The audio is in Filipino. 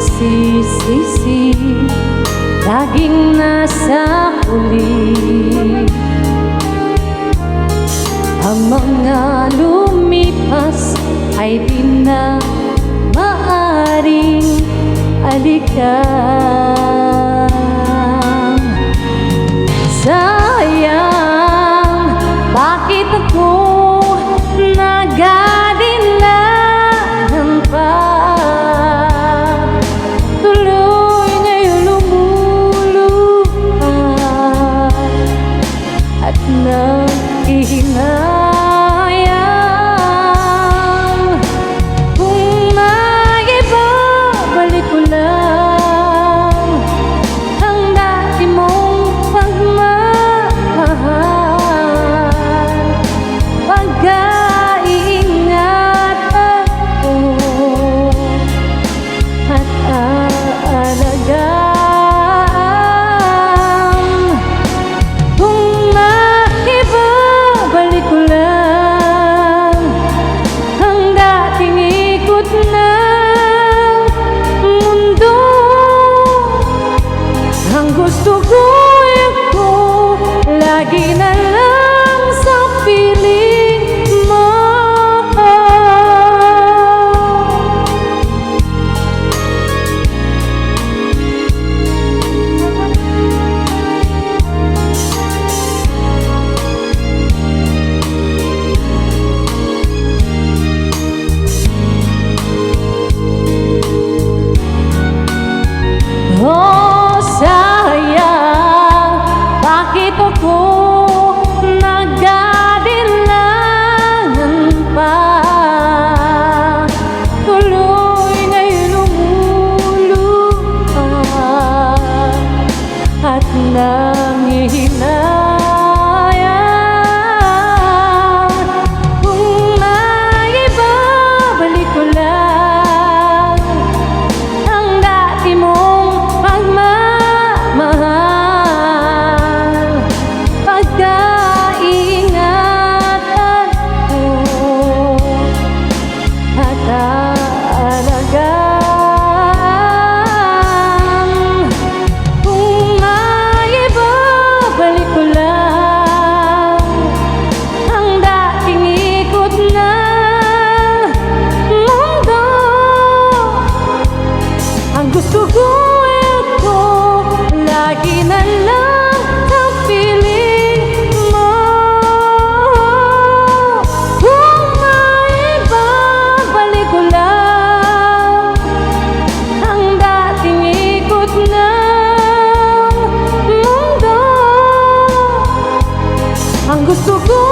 nagsisisi, laging nasa huli. Ang mga lumipas ay di na maaring alikan. Sayang, bakit ako nag-alinlangan pa? Tuloy ngayon lumuluha at naghihinayang. Kung maibabalik ko lang ang dati mong pagmamahal, pag-iingatan ko at aalagaan. Kung maibabalik ko lang ang dating ikot ng mundo, ang gusto ko ito lagi na lang sa piling mo. Oh, sayang, bakit ako nag-alinlangan pa? Tuloy ngayon lumuluha at nanghihinayang. Kung maibabalik ko lang ang dati mong pagmamahal, pagkaingatan ko at aalagaan. Kung maibabalik ko lang ang dating ikot ng mundo, ang gusto ko ito lagi na lang sa piling mo. Kung maibabalik ko lang ang dating ikot ng mundo, ang gusto ko